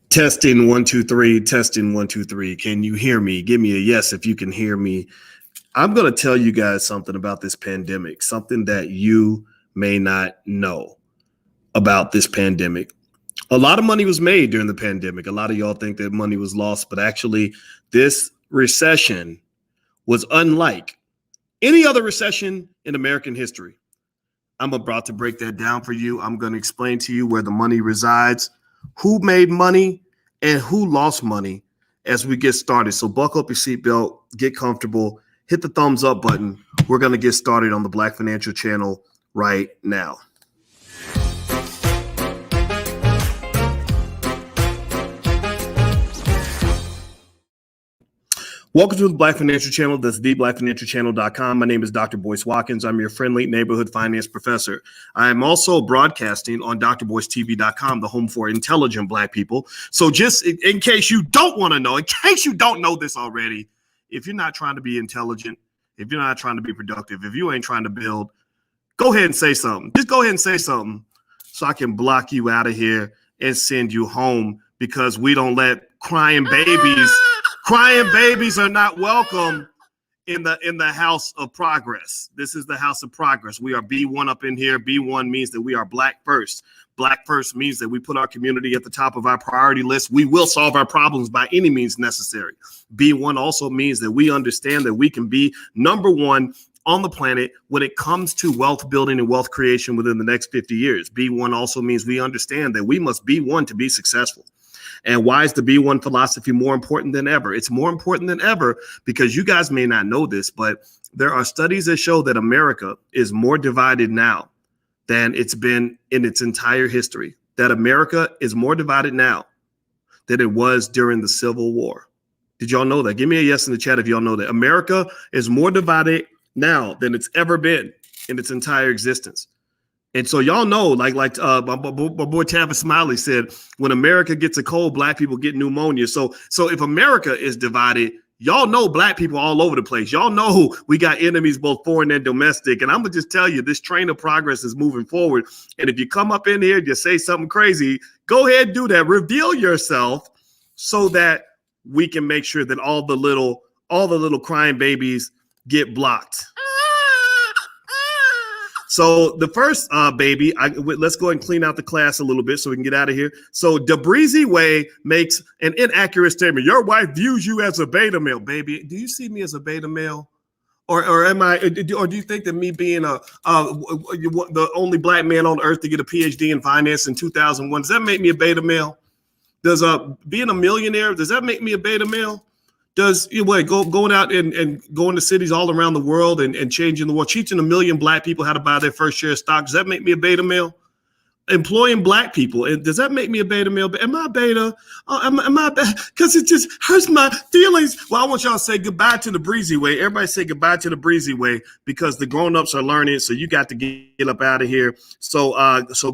Testing 1 2 3, testing 1 2 3. Can you hear me? Give me a yes if you can hear me. I'm going to tell you guys something about this pandemic, something that you may not know about this pandemic. A lot of money was made during the pandemic. A lot of y'all think that money was lost, but actually this recession was unlike any other recession in American history. I'm about to break that down for you. I'm going to explain to you where the money resides, who made money, and who lost money as we get started. So buckle up your seatbelt, get comfortable, hit the thumbs up button. We're going to get started on the Black Financial Channel right now. Welcome to the Black Financial Channel. That's theblackfinancialchannel.com. My name is Dr. Boyce Watkins. I'm your friendly neighborhood finance professor. I am also broadcasting on drboycetv.com, the home for intelligent Black people. So just in case you don't want to know, in case you don't know this already, if you're not trying to be intelligent, if you're not trying to be productive, if you ain't trying to build, go ahead and say something. Just go ahead and say something so I can block you out of here and send you home, because we don't let crying babies are not welcome in the house of progress. This is the house of progress. We are B1 up in here. B1 means that we are Black first. Black first means that we put our community at the top of our priority list. We will solve our problems by any means necessary. B1 also means that we understand that we can be number one on the planet when it comes to wealth building and wealth creation within the next 50 years. B1 also means we understand that we must be one to be successful. And why is the B1 philosophy more important than ever? It's more important than ever because you guys may not know this, but there are studies that show that America is more divided now than it's been in its entire history. That America is more divided now than it was during the Civil War. Did y'all know that? Give me a yes in the chat if y'all know that. America is more divided now than it's ever been in its entire existence. And so y'all know, like my boy Tavis Smiley said, when America gets a cold, Black people get pneumonia. So if America is divided, y'all know Black people all over the place. Y'all know we got enemies, both foreign and domestic. And I'm going to just tell you, this train of progress is moving forward. And if you come up in here and you say something crazy, go ahead and do that. Reveal yourself so that we can make sure that all the little crying babies get blocked. So the first baby, let's go and clean out the class a little bit so we can get out of here. So the Breezy Way makes an inaccurate statement. Your wife views you as a beta male, baby. Do you see me as a beta male? Or am I? Or do you think that me being the only Black man on earth to get a PhD in finance in 2001, does that make me a beta male? Does being a millionaire, does that make me a beta male? Does going out and going to cities all around the world and changing the world, teaching 1 million Black people how to buy their first share of stock, does that make me a beta male? Employing Black people, does that make me a beta male? Am I beta? Am I beta? Because it just hurts my feelings. Well, I want y'all to say goodbye to the Breezy Way. Everybody say goodbye to the Breezy Way, because the grown-ups are learning. So you got to get up out of here. So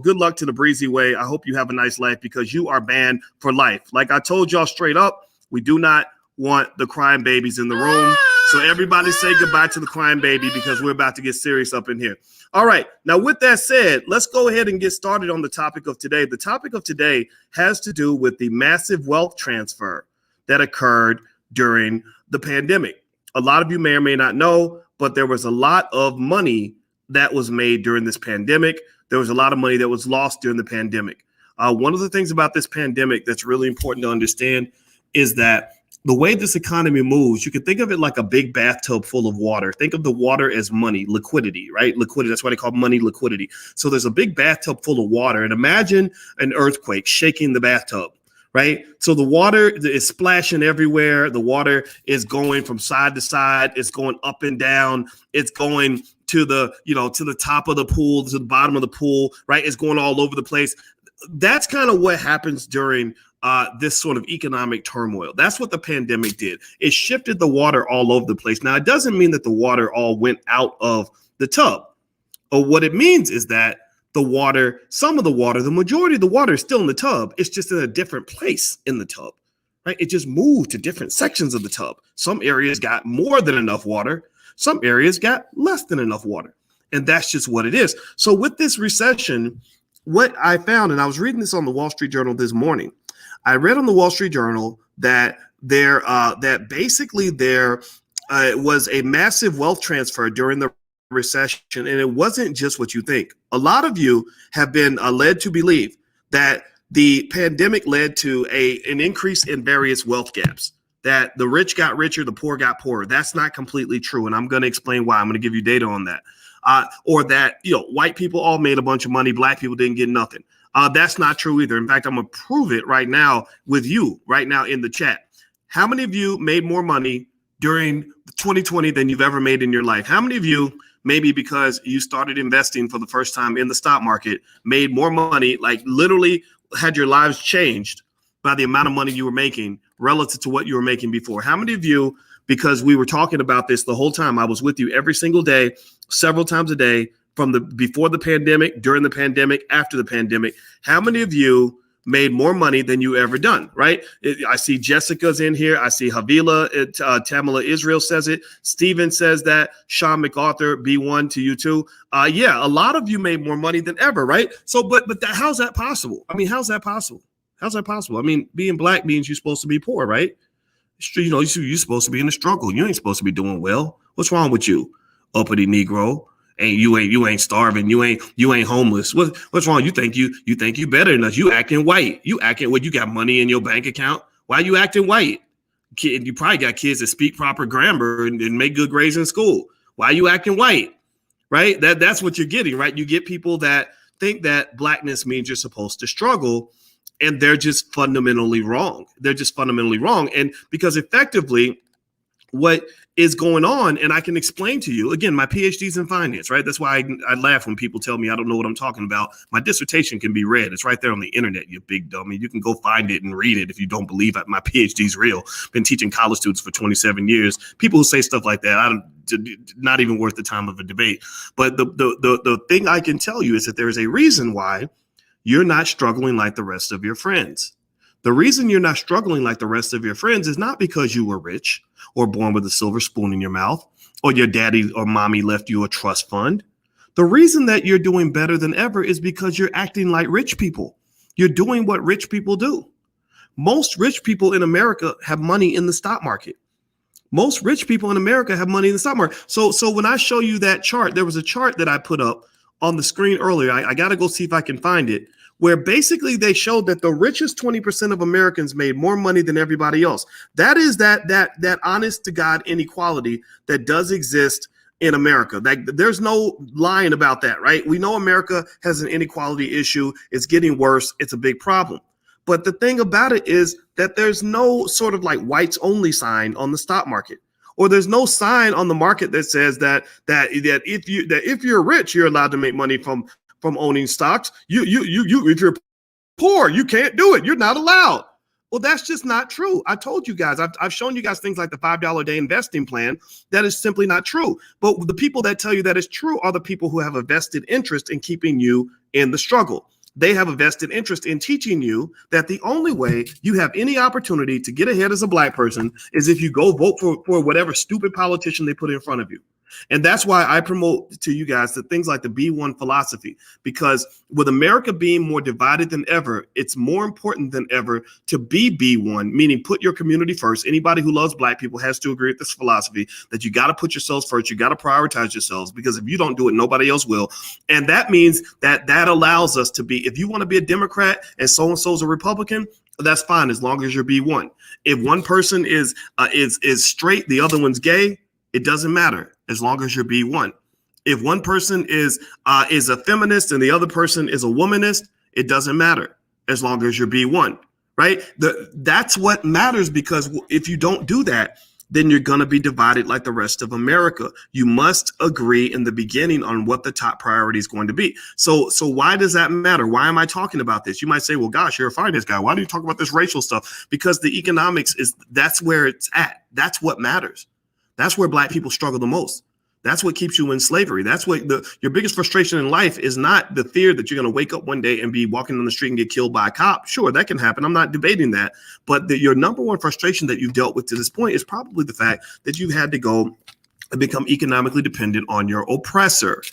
good luck to the Breezy Way. I hope you have a nice life, because you are banned for life. Like I told y'all straight up, we do not want the crying babies in the room. So everybody say goodbye to the crying baby, because we're about to get serious up in here. All right. Now, with that said, let's go ahead and get started on the topic of today. The topic of today has to do with the massive wealth transfer that occurred during the pandemic. A lot of you may or may not know, but there was a lot of money that was made during this pandemic. There was a lot of money that was lost during the pandemic. One of the things about this pandemic that's really important to understand is that the way this economy moves, you can think of it like a big bathtub full of water. Think of the water as money, liquidity, right? Liquidity, that's why they call money liquidity. So there's a big bathtub full of water, and imagine an earthquake shaking the bathtub, right? So the water is splashing everywhere. The water is going from side to side. It's going up and down. It's going to the top of the pool, to the bottom of the pool, right? It's going all over the place. That's kind of what happens during this sort of economic turmoil. That's what the pandemic did. It shifted the water all over the place. Now, it doesn't mean that the water all went out of the tub. Or what it means is that the water, some of the water, the majority of the water is still in the tub. It's just in a different place in the tub, right? It just moved to different sections of the tub. Some areas got more than enough water. Some areas got less than enough water. And that's just what it is. So with this recession, what I found, and I was reading this on the Wall Street Journal this morning. I read on the Wall Street Journal that there was a massive wealth transfer during the recession, and it wasn't just what you think. A lot of you have been led to believe that the pandemic led to an increase in various wealth gaps, that the rich got richer, the poor got poorer. That's not completely true, and I'm going to explain why. I'm going to give you data on that. Or that, white people all made a bunch of money, black people didn't get nothing. That's not true either. In fact, I'm going to prove it right now with you, right now in the chat. How many of you made more money during 2020 than you've ever made in your life? How many of you, maybe because you started investing for the first time in the stock market, made more money, like literally had your lives changed by the amount of money you were making relative to what you were making before? How many of you, because we were talking about this the whole time, I was with you every single day, several times a day, before the pandemic, during the pandemic, after the pandemic, how many of you made more money than you ever done, right? I see Jessica's in here. I see Havila, Tamala Israel says it. Steven says that. Sean MacArthur, B1 to you too. Yeah, a lot of you made more money than ever, right? So, but how's that possible? I mean, how's that possible? How's that possible? I mean, being black means you're supposed to be poor, right? You're supposed to be in a struggle. You ain't supposed to be doing well. What's wrong with you, uppity Negro? And you ain't starving. You ain't homeless. What's wrong? You think you better than us? You acting white. You acting you got money in your bank account. Why you acting white? Kid, you probably got kids that speak proper grammar and make good grades in school. Why you acting white? Right? That's what you're getting, right? You get people that think that blackness means you're supposed to struggle, and they're just fundamentally wrong. And because effectively what is going on, and I can explain to you, again, my PhD's in finance, right? That's why I laugh when people tell me I don't know what I'm talking about. My dissertation can be read. It's right there on the internet, you big dummy. You can go find it and read it if you don't believe my PhD's real. Been teaching college students for 27 years. People who say stuff like that, not even worth the time of a debate. But the thing I can tell you is that there is a reason why you're not struggling like the rest of your friends. The reason you're not struggling like the rest of your friends is not because you were rich or born with a silver spoon in your mouth, or your daddy or mommy left you a trust fund. The reason that you're doing better than ever is because you're acting like rich people. You're doing what rich people do. Most rich people in America have money in the stock market. Most rich people in America have money in the stock market. So when I show you that chart, there was a chart that I put up on the screen earlier. I got to go see if I can find it, where basically they showed that the richest 20% of Americans made more money than everybody else. That is that honest to God inequality that does exist in America. There's no lying about that, right? We know America has an inequality issue. It's getting worse. It's a big problem. But the thing about it is that there's no sort of like whites only sign on the stock market, or there's no sign on the market that says that if you're rich, you're allowed to make money from owning stocks. You if you're poor, you can't do it. You're not allowed. Well, that's just not true. I told you guys, I've shown you guys things like the $5 a day investing plan. That is simply not true. But the people that tell you that is true are the people who have a vested interest in keeping you in the struggle. They have a vested interest in teaching you that the only way you have any opportunity to get ahead as a black person is if you go vote for whatever stupid politician they put in front of you. And that's why I promote to you guys the things like the B1 philosophy, because with America being more divided than ever, it's more important than ever to be B1, meaning put your community first. Anybody who loves black people has to agree with this philosophy that you got to put yourselves first. You got to prioritize yourselves, because if you don't do it, nobody else will. And that means that allows us to be, if you want to be a Democrat and so-and-so's a Republican, that's fine as long as you're B1. If one person is straight, the other one's gay, it doesn't matter as long as you're B1. If one person is a feminist and the other person is a womanist, it doesn't matter as long as you're B1, right? That's what matters, because if you don't do that, then you're going to be divided like the rest of America. You must agree in the beginning on what the top priority is going to be. So why does that matter? Why am I talking about this? You might say, well, gosh, you're a finance guy. Why do you talk about this racial stuff? Because the economics that's where it's at. That's what matters. That's where black people struggle the most. That's what keeps you in slavery. That's what your biggest frustration in life is, not the fear that you're going to wake up one day and be walking on the street and get killed by a cop. Sure, that can happen. I'm not debating that. But your number one frustration that you've dealt with to this point is probably the fact that you've had to go and become economically dependent on your oppressor.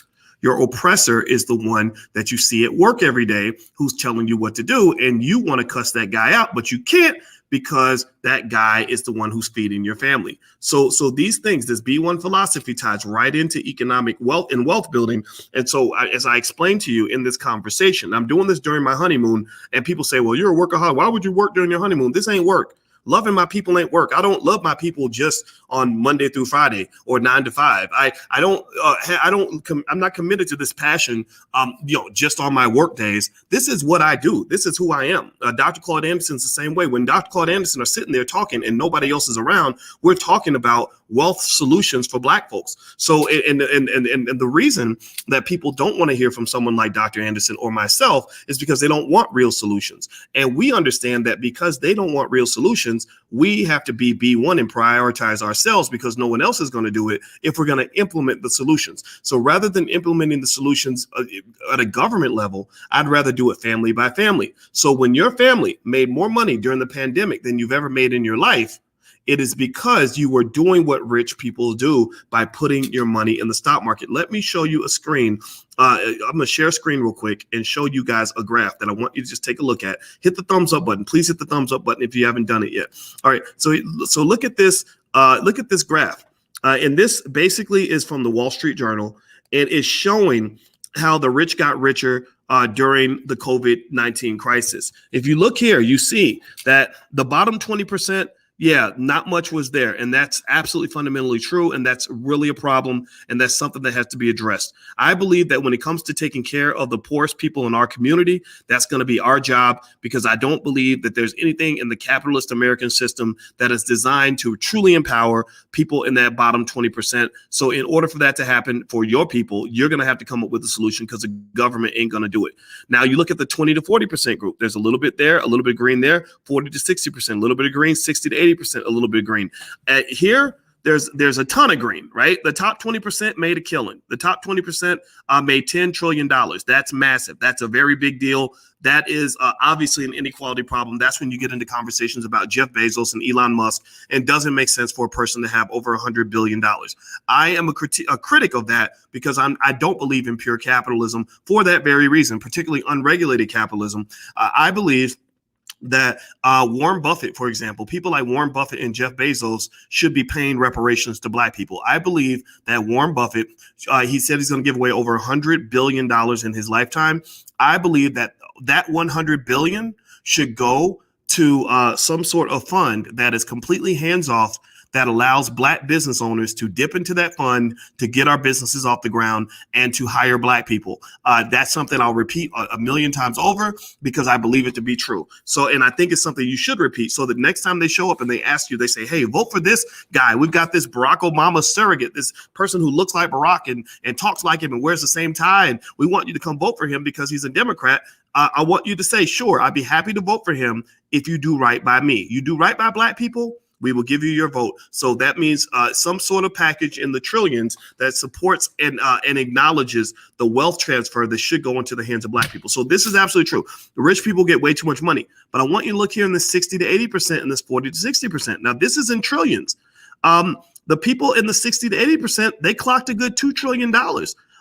Your oppressor is the one that you see at work every day who's telling you what to do, and you want to cuss that guy out, but you can't because that guy is the one who's feeding your family. So these things, this B1 philosophy ties right into economic wealth and wealth building. And so as I explained to you in this conversation, I'm doing this during my honeymoon, and people say, well, you're a workaholic. Why would you work during your honeymoon? This ain't work. Loving my people ain't work. I don't love my people just on Monday through Friday or 9 to 5. I'm not committed to this passion, just on my work days. This is what I do. This is who I am. Dr. Claude Anderson's the same way. When Dr. Claude Anderson are sitting there talking and nobody else is around, we're talking about wealth solutions for Black folks. So, and the reason that people don't want to hear from someone like Dr. Anderson or myself is because they don't want real solutions. And we understand that because they don't want real solutions, we have to be B1 and prioritize ourselves because no one else is going to do it if we're going to implement the solutions. So rather than implementing the solutions at a government level, I'd rather do it family by family. So when your family made more money during the pandemic than you've ever made in your life, it is because you were doing what rich people do by putting your money in the stock market. Let me show you a screen. I'm going to share a screen real quick and show you guys a graph that I want you to just take a look at. Hit the thumbs up button. Please hit the thumbs up button if you haven't done it yet. All right. So look at this. Look at this graph. And this basically is from the Wall Street Journal. It is showing how the rich got richer during the COVID-19 crisis. If you look here, you see that the bottom 20%, not much was there. And that's absolutely fundamentally true. And that's really a problem. And that's something that has to be addressed. I believe that when it comes to taking care of the poorest people in our community, that's going to be our job, because I don't believe that there's anything in the capitalist American system that is designed to truly empower people in that bottom 20%. So in order for that to happen for your people, you're going to have to come up with a solution, because the government ain't going to do it. Now you look at the 20 to 40% group. There's a little bit there, a little bit of green there, 40 to 60%, a little bit of green, 60 to 80%, a little bit of green. Here, there's a ton of green, right? The top 20% made a killing. The top 20% made $10 trillion. That's massive. That's a very big deal. That is obviously an inequality problem. That's when you get into conversations about Jeff Bezos and Elon Musk, and doesn't make sense for a person to have over $100 billion. I am a critic of that, because I don't believe in pure capitalism for that very reason, particularly unregulated capitalism. I believe that Warren Buffett, for example, people like Warren Buffett and Jeff Bezos should be paying reparations to Black people. I believe that Warren Buffett, he said he's going to give away over $100 billion in his lifetime. I believe that $100 billion should go to some sort of fund that is completely hands off, that allows Black business owners to dip into that fund to get our businesses off the ground and to hire Black people. That's something I'll repeat a million times over, because I believe it to be true. So, and I think it's something you should repeat, so that next time they show up and they ask you, they say, hey, vote for this guy. We've got this Barack Obama surrogate, this person who looks like Barack and talks like him and wears the same tie, and we want you to come vote for him because he's a Democrat. I want you to say, sure, I'd be happy to vote for him if you do right by me. You do right by Black people, we will give you your vote. So that means some sort of package in the trillions that supports and acknowledges the wealth transfer that should go into the hands of Black people. So this is absolutely true. The rich people get way too much money. But I want you to look here in this 60 to 80% and this 40 to 60%. Now, this is in trillions. The people in the 60 to 80%, they clocked a good $2 trillion.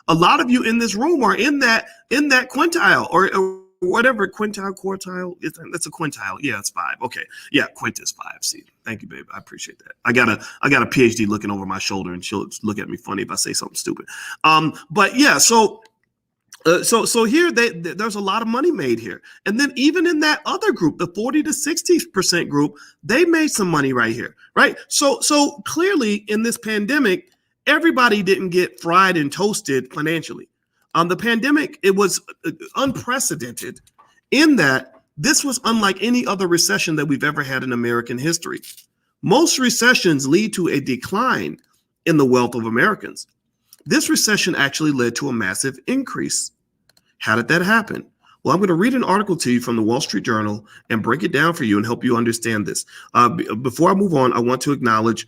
A lot of you in this room are in that quintile or whatever quartile is. That's a quintile. Yeah, it's 5. Okay. Yeah, quint is 5. See, thank you, babe. I appreciate that. I got a PhD looking over my shoulder, and she'll look at me funny if I say something stupid. But yeah, so here there's a lot of money made here. And then even in that other group, the 40 to 60% group, they made some money right here, right? So clearly in this pandemic, everybody didn't get fried and toasted financially. The pandemic, it was unprecedented in that this was unlike any other recession that we've ever had in American history. Most recessions lead to a decline in the wealth of Americans. This recession actually led to a massive increase. How did that happen? Well, I'm going to read an article to you from the Wall Street Journal and break it down for you and help you understand this. Before I move on, I want to acknowledge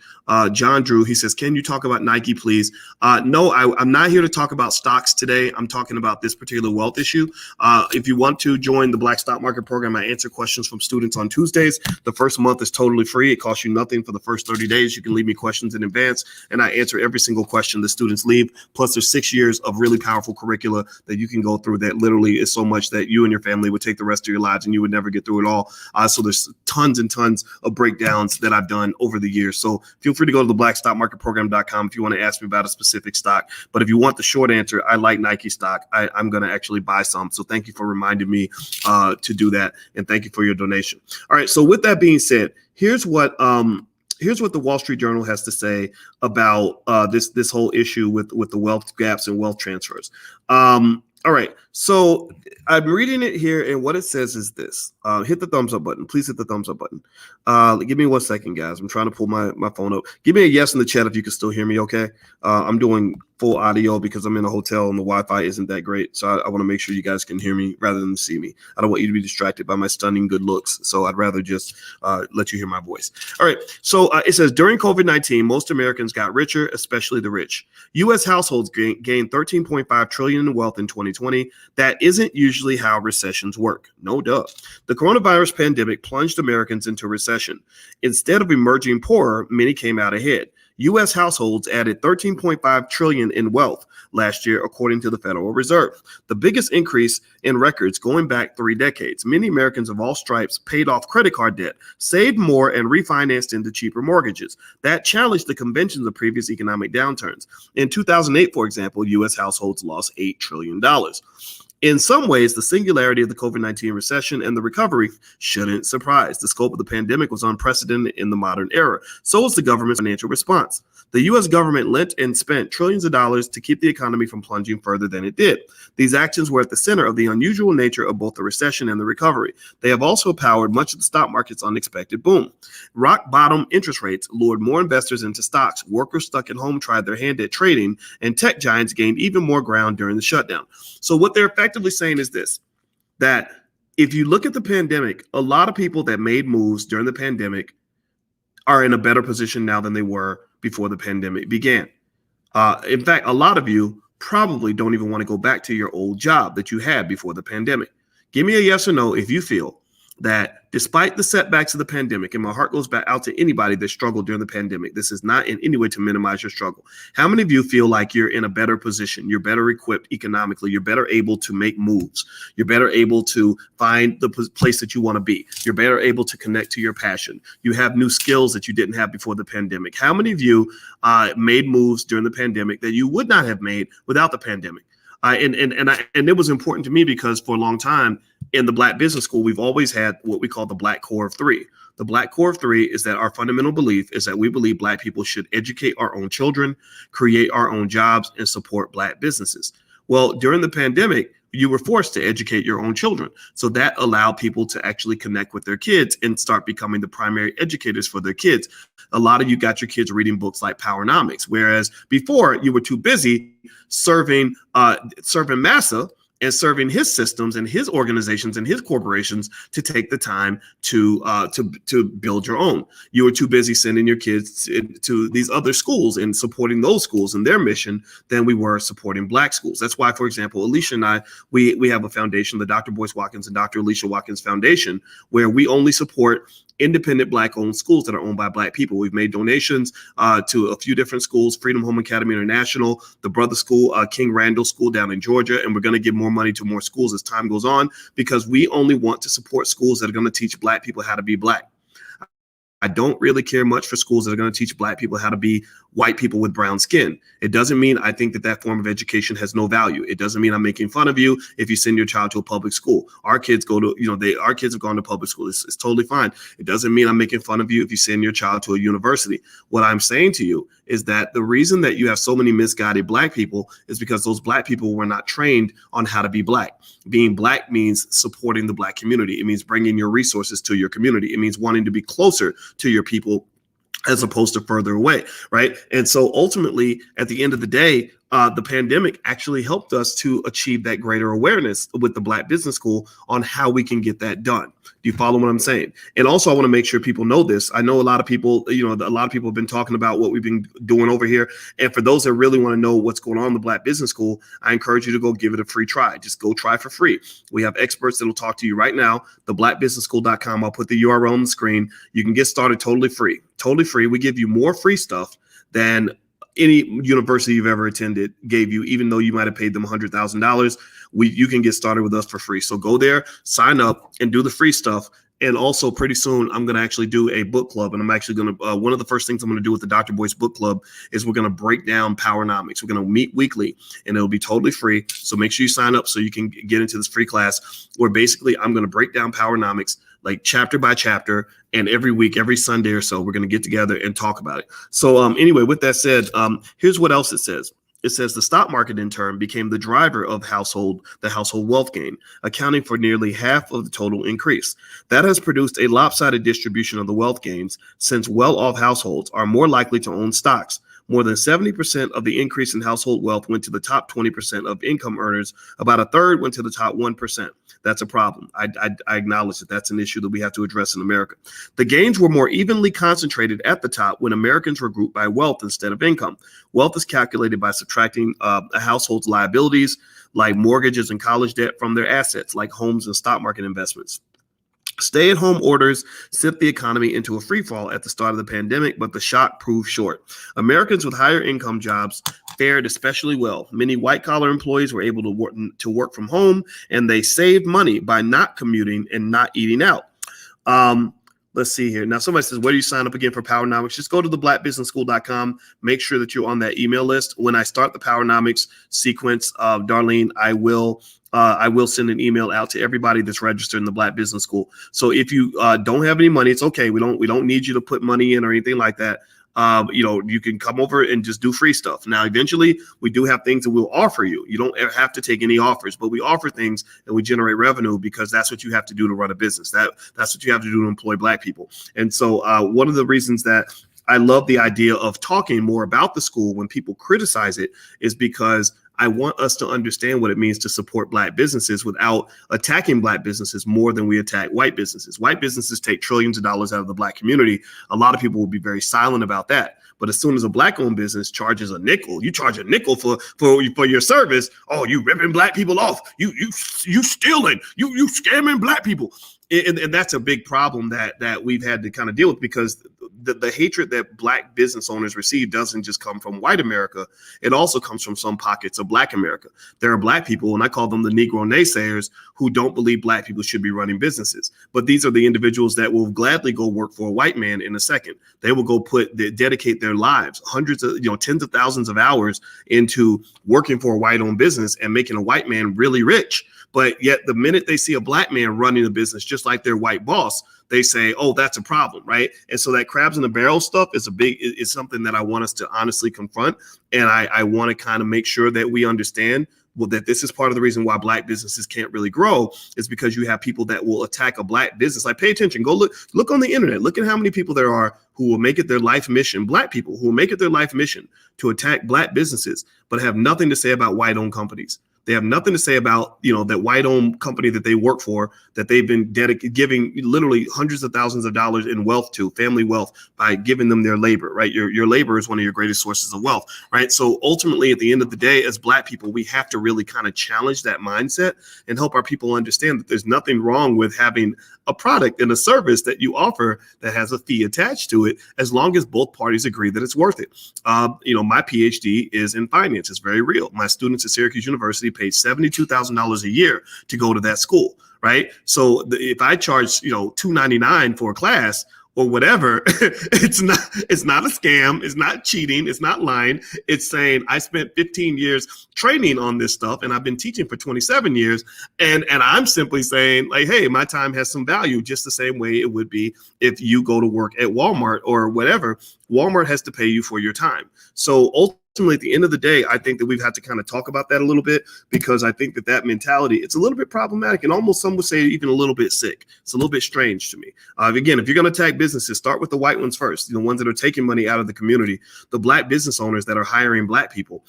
John Drew. He says, can you talk about Nike, please? No, I'm not here to talk about stocks today. I'm talking about this particular wealth issue. If you want to join the Black Stock Market Program, I answer questions from students on Tuesdays. The first month is totally free. It costs you nothing for the first 30 days. You can leave me questions in advance, and I answer every single question the students leave. Plus, there's 6 years of really powerful curricula that you can go through that literally is so much that you and your family would take the rest of your lives and you would never get through it all. So there's tons and tons of breakdowns that I've done over the years. So feel free to go to the blackstockmarketprogram.com if you want to ask me about a specific stock. But if you want the short answer, I like Nike stock. I'm going to actually buy some. So thank you for reminding me to do that. And thank you for your donation. All right. So with that being said, here's what the Wall Street Journal has to say about this whole issue with the wealth gaps and wealth transfers. All right, so I'm reading it here, and what it says is this. Hit the thumbs up button. Please hit the thumbs up button. Give me 1 second, guys. I'm trying to pull my phone up. Give me a yes in the chat if you can still hear me, okay? I'm doing full audio because I'm in a hotel and the Wi-Fi isn't that great. So I want to make sure you guys can hear me rather than see me. I don't want you to be distracted by my stunning good looks. So I'd rather just let you hear my voice. All right, so it says, during COVID-19, most Americans got richer, especially the rich. U.S. households gained $13.5 trillion in wealth in 2020. That isn't usually how recessions work. No duh. The coronavirus pandemic plunged Americans into recession. Instead of emerging poorer, many came out ahead. U.S. households added $13.5 trillion in wealth last year, according to the Federal Reserve, the biggest increase in records going back 3 decades. Many Americans of all stripes paid off credit card debt, saved more, and refinanced into cheaper mortgages. That challenged the conventions of previous economic downturns. In 2008, for example, U.S. households lost $8 trillion. In some ways, the singularity of the COVID-19 recession and the recovery shouldn't surprise. The scope of the pandemic was unprecedented in the modern era. So was the government's financial response. The U.S. government lent and spent trillions of dollars to keep the economy from plunging further than it did. These actions were at the center of the unusual nature of both the recession and the recovery. They have also powered much of the stock market's unexpected boom. Rock bottom interest rates lured more investors into stocks. Workers stuck at home tried their hand at trading, and tech giants gained even more ground during the shutdown. So what they're effectively saying is this, that if you look at the pandemic, a lot of people that made moves during the pandemic are in a better position now than they were before the pandemic began. In fact, a lot of you probably don't even want to go back to your old job that you had before the pandemic. Give me a yes or no if you feel that despite the setbacks of the pandemic, and my heart goes back out to anybody that struggled during the pandemic, this is not in any way to minimize your struggle. How many of you feel like you're in a better position? You're better equipped economically. You're better able to make moves. You're better able to find the place that you want to be. You're better able to connect to your passion. You have new skills that you didn't have before the pandemic. How many of you made moves during the pandemic that you would not have made without the pandemic? And it was important to me because for a long time in the Black Business School, we've always had what we call the Black Core of Three. The Black Core of Three is that our fundamental belief is that we believe Black people should educate our own children, create our own jobs, and support Black businesses. Well, during the pandemic, you were forced to educate your own children. So that allowed people to actually connect with their kids and start becoming the primary educators for their kids. A lot of you got your kids reading books like Powernomics, whereas before you were too busy serving Massa and serving his systems and his organizations and his corporations to take the time to build your own. You were too busy sending your kids to these other schools and supporting those schools and their mission than we were supporting Black schools. That's why, for example, Alicia and I, we have a foundation, the Dr. Boyce Watkins and Dr. Alicia Watkins Foundation, where we only support independent Black-owned schools that are owned by Black people. We've made donations to a few different schools, Freedom Home Academy International, the Brother School, King Randall School down in Georgia, and we're going to give more money to more schools as time goes on because we only want to support schools that are going to teach Black people how to be Black. I don't really care much for schools that are going to teach Black people how to be white people with brown skin. It doesn't mean I think that form of education has no value. It doesn't mean I'm making fun of you if you send your child to a public school. Our kids go to, our kids have gone to public school. It's totally fine. It doesn't mean I'm making fun of you if you send your child to a university. What I'm saying to you is that the reason that you have so many misguided Black people is because those Black people were not trained on how to be Black. Being Black means supporting the Black community. It means bringing your resources to your community. It means wanting to be closer to your people as opposed to further away, right? And so ultimately, at the end of the day, the pandemic actually helped us to achieve that greater awareness with the Black Business School on how we can get that done. Do you follow what I'm saying? And also, I want to make sure people know this. I know a lot of people, a lot of people have been talking about what we've been doing over here. And for those that really want to know what's going on in the Black Business School, I encourage you to go give it a free try. Just go try for free. We have experts that will talk to you right now. theblackbusinessschool.com. I'll put the URL on the screen. You can get started totally free. Totally free. We give you more free stuff than any university you've ever attended gave you, even though you might have paid them $100,000. You can get started with us for free. So go there, sign up, and do the free stuff. And also, pretty soon, I'm going to actually do a book club. And I'm actually going to, one of the first things I'm going to do with the Dr. Boyce Book Club is we're going to break down Powernomics. We're going to meet weekly, and it'll be totally free. So make sure you sign up so you can get into this free class where basically I'm going to break down Powernomics like chapter by chapter. And every week, every Sunday or so, we're going to get together and talk about it. So anyway, with that said, here's what else it says. It says the stock market in turn became the driver of the household wealth gain, accounting for nearly half of the total increase. That has produced a lopsided distribution of the wealth gains, since well-off households are more likely to own stocks. More than 70% of the increase in household wealth went to the top 20% of income earners. About a third went to the top 1%. That's a problem. I acknowledge that that's an issue that we have to address in America. The gains were more evenly concentrated at the top when Americans were grouped by wealth instead of income. Wealth is calculated by subtracting a household's liabilities, like mortgages and college debt, from their assets, like homes and stock market investments. Stay-at-home orders sent the economy into a freefall at the start of the pandemic, but the shock proved short. Americans with higher income jobs fared especially well. Many white-collar employees were able to work from home, and they saved money by not commuting and not eating out. Let's see here. Now, somebody says, where do you sign up again for Powernomics? Just go to theblackbusinessschool.com. Make sure that you're on that email list. When I start the Powernomics sequence, Darlene, I will send an email out to everybody that's registered in the Black Business School. So if you don't have any money, it's okay. We don't need you to put money in or anything like that. You can come over and just do free stuff. Now, eventually, we do have things that we'll offer you. You don't have to take any offers, but we offer things and we generate revenue because that's what you have to do to run a business. That's what you have to do to employ Black people. And so one of the reasons that I love the idea of talking more about the school when people criticize it is because I want us to understand what it means to support Black businesses without attacking Black businesses more than we attack white businesses. White businesses take trillions of dollars out of the Black community. A lot of people will be very silent about that. But as soon as a Black-owned business charges a nickel, you charge a nickel for your service. Oh, you ripping Black people off. You stealing. You scamming Black people. And that's a big problem that we've had to kind of deal with, because the hatred that Black business owners receive doesn't just come from white America. It also comes from some pockets of Black America. There are Black people, and I call them the Negro naysayers, who don't believe Black people should be running businesses. But these are the individuals that will gladly go work for a white man in a second. They will go dedicate their lives, tens of thousands of hours into working for a white-owned business and making a white man really rich. But yet the minute they see a Black man running a business just like their white boss, they say, oh, that's a problem, right? And so that crabs in the barrel stuff is something that I want us to honestly confront. And I want to kind of make sure that we understand that this is part of the reason why Black businesses can't really grow, is because you have people that will attack a Black business. Like, pay attention, go look on the internet, look at how many people there are who will make it their life mission, Black people who will make it their life mission to attack Black businesses, but have nothing to say about white-owned companies. They have nothing to say about, that white-owned company that they work for, that they've been giving literally hundreds of thousands of dollars in wealth to, family wealth, by giving them their labor, right? Your labor is one of your greatest sources of wealth, right? So ultimately, at the end of the day, as Black people, we have to really kind of challenge that mindset and help our people understand that there's nothing wrong with having a product and a service that you offer that has a fee attached to it, as long as both parties agree that it's worth it. My PhD is in finance. It's very real. My students at Syracuse University paid $72,000 a year to go to that school, right? So if I charge, $299 for a class or whatever, it's not a scam. It's not cheating. It's not lying. It's saying I spent 15 years training on this stuff, and I've been teaching for 27 years. And I'm simply saying, like, hey, my time has some value, just the same way it would be if you go to work at Walmart or whatever. Walmart has to pay you for your time. So ultimately, ultimately, at the end of the day, I think that we've had to kind of talk about that a little bit, because I think that mentality, it's a little bit problematic, and almost some would say even a little bit sick. It's a little bit strange to me. Again, if you're going to attack businesses, start with the white ones first, the ones that are taking money out of the community, the black business owners that are hiring black people.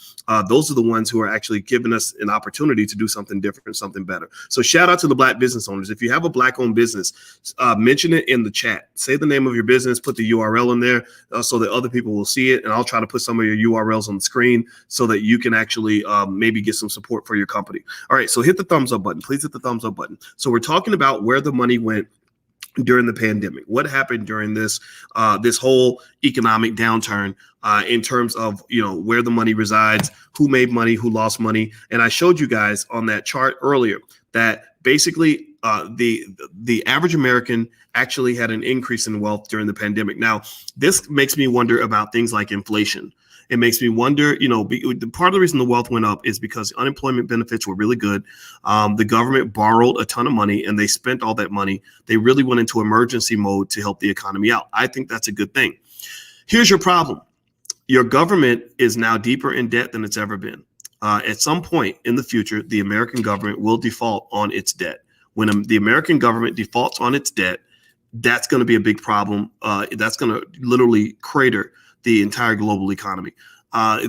Those are the ones who are actually giving us an opportunity to do something different, something better. So shout out to the black business owners. If you have a black-owned business, mention it in the chat. Say the name of your business, put the URL in there so that other people will see it, and I'll try to put some of your URLs on the screen so that you can actually maybe get some support for your company. All right, so hit the thumbs up button. Please hit the thumbs up button. So we're talking about where the money went during the pandemic. What happened during this this whole economic downturn in terms of, where the money resides, who made money, who lost money. And I showed you guys on that chart earlier that basically the average American actually had an increase in wealth during the pandemic. Now, this makes me wonder about things like inflation. It makes me wonder, part of the reason the wealth went up is because unemployment benefits were really good. The government borrowed a ton of money and they spent all that money. They really went into emergency mode to help the economy out. I think that's a good thing. Here's your problem. Your government is now deeper in debt than it's ever been. At some point in the future, the American government will default on its debt. When the American government defaults on its debt, that's going to be a big problem. That's going to literally crater the entire global economy